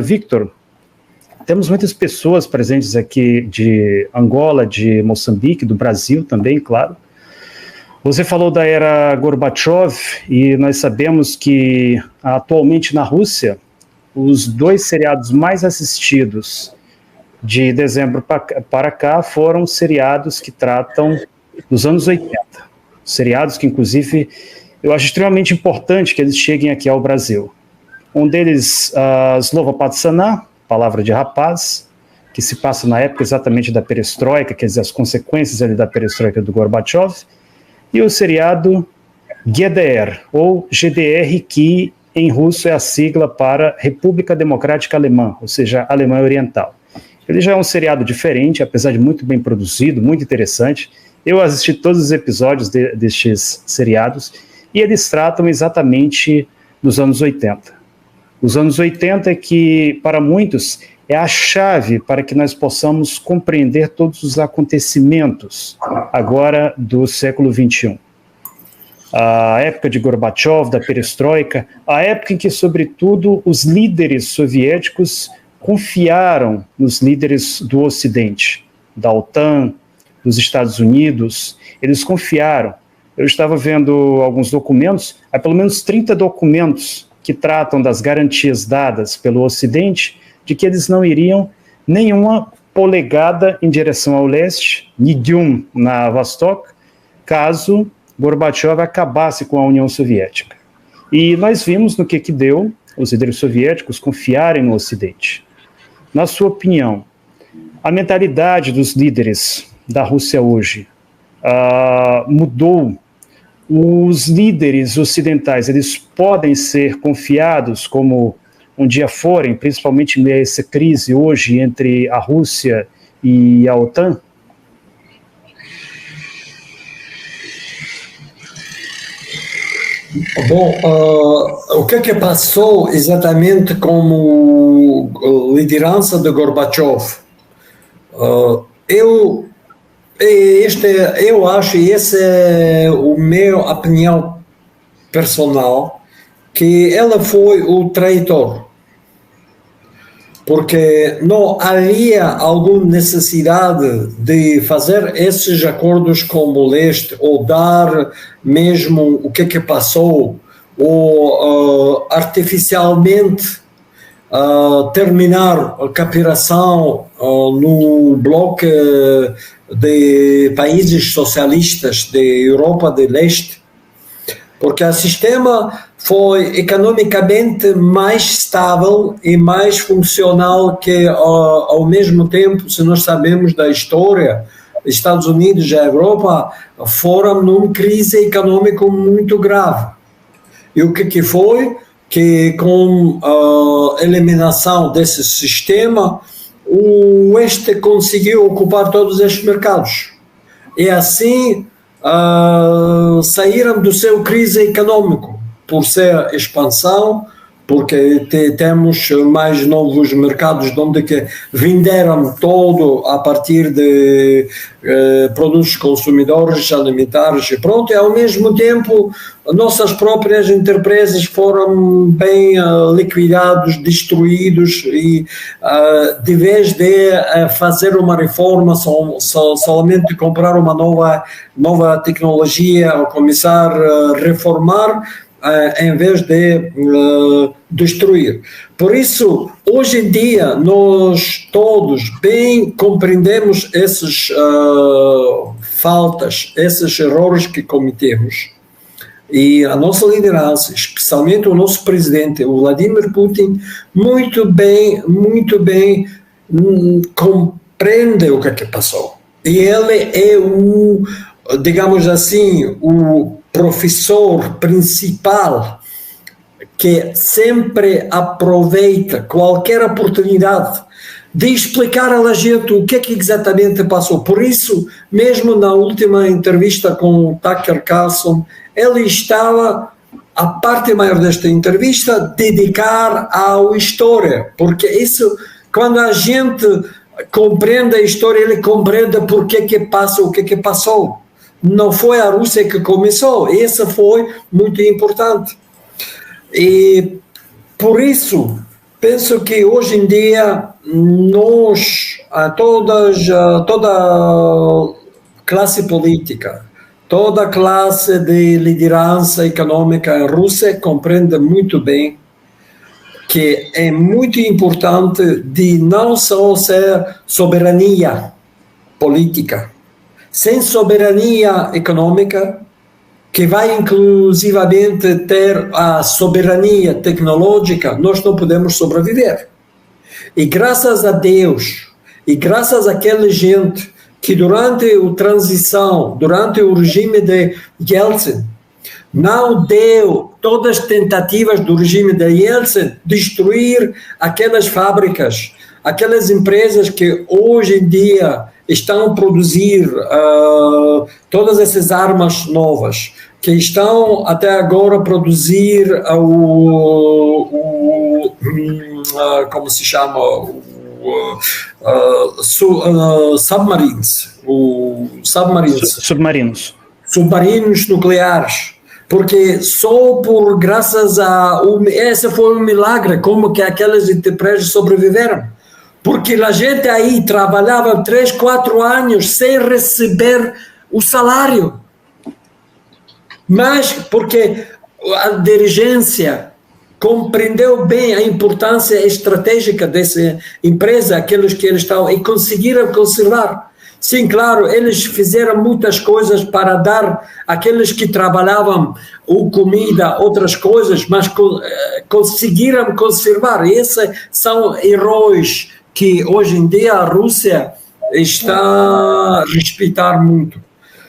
Victor, temos muitas pessoas presentes aqui de Angola, de Moçambique, do Brasil também, claro. Você falou da era Gorbachev e nós sabemos que atualmente na Rússia os 2 seriados mais assistidos de dezembro para cá foram seriados que tratam dos anos 80. Seriados que, inclusive, eu acho extremamente importante que eles cheguem aqui ao Brasil. Um deles, Slova Patsana, Palavra de Rapaz, que se passa na época exatamente da perestroika, quer dizer, as consequências ali da perestroika do Gorbachev, e o seriado GDR, ou GDR, que em russo é a sigla para República Democrática Alemã, ou seja, Alemanha Oriental. Ele já é um seriado diferente, apesar de muito bem produzido, muito interessante. Eu assisti todos os episódios destes seriados, e eles tratam exatamente dos anos 80. Os anos 80 é que, para muitos, é a chave para que nós possamos compreender todos os acontecimentos agora do século XXI. A época de Gorbachev, da perestroika, a época em que, sobretudo, os líderes soviéticos confiaram nos líderes do Ocidente, da OTAN, dos Estados Unidos, eles confiaram. Eu estava vendo alguns documentos, há pelo menos 30 documentos que tratam das garantias dadas pelo Ocidente de que eles não iriam nenhuma polegada em direção ao leste, Nidyum na Vostok, caso Gorbachev acabasse com a União Soviética. E nós vimos no que deu os líderes soviéticos confiarem no Ocidente. Na sua opinião, a mentalidade dos líderes da Rússia hoje mudou? Os líderes ocidentais, eles podem ser confiados como um dia forem, principalmente nessa crise hoje entre a Rússia e a OTAN? Bom, o que passou exatamente como liderança de Gorbachev? Eu acho, e essa é a minha opinião personal, que ela foi o traidor, porque não havia alguma necessidade de fazer esses acordos com o leste, ou dar mesmo o que passou, ou artificialmente terminar a cooperação no bloco de países socialistas da Europa do Leste, porque o sistema foi economicamente mais estável e mais funcional que, ao mesmo tempo, se nós sabemos da história, Estados Unidos e a Europa foram numa crise econômica muito grave. E o que foi? Que com a eliminação desse sistema, o Oeste conseguiu ocupar todos estes mercados. E assim saíram do seu crise econômico, por ser expansão, porque temos mais novos mercados onde que venderam todo a partir de produtos consumidores alimentares e pronto, e ao mesmo tempo nossas próprias empresas foram bem liquidados, destruídos, e de vez de fazer uma reforma, somente comprar uma nova tecnologia ou começar a reformar, em vez de destruir. Por isso, hoje em dia, nós todos bem compreendemos essas faltas, esses erros que cometemos. E a nossa liderança, especialmente o nosso presidente, o Vladimir Putin, muito bem compreende o que passou. E ele é o, digamos assim, o professor principal que sempre aproveita qualquer oportunidade de explicar à gente o que exatamente passou. Por isso, mesmo na última entrevista com o Tucker Carlson, ele estava, a parte maior desta entrevista, dedicar à história, porque isso, quando a gente compreende a história, ele compreende por que passa o que passou. Não foi a Rússia que começou, essa foi muito importante. E por isso, Penso que hoje em dia toda classe política, toda classe de liderança econômica em Rússia compreende muito bem que é muito importante de não só ser soberania política, sem soberania econômica, que vai inclusivamente ter a soberania tecnológica, nós não podemos sobreviver. E graças a Deus, e graças àquela gente que durante a transição, durante o regime de Yeltsin, não deu todas as tentativas do regime de Yeltsin destruir aquelas fábricas, aquelas empresas que hoje em dia estão a produzir todas essas armas novas, que estão até agora a produzir como se chama, submarinos nucleares, porque só esse foi um milagre, como que aquelas empresas sobreviveram. Porque a gente aí trabalhava 3, 4 anos sem receber o salário. Mas porque a dirigência compreendeu bem a importância estratégica dessa empresa, aqueles que eles estavam, e conseguiram conservar. Sim, claro, eles fizeram muitas coisas para dar àqueles que trabalhavam comida, outras coisas, mas conseguiram conservar. E esses são heróis que hoje em dia a Rússia está a respeitar muito.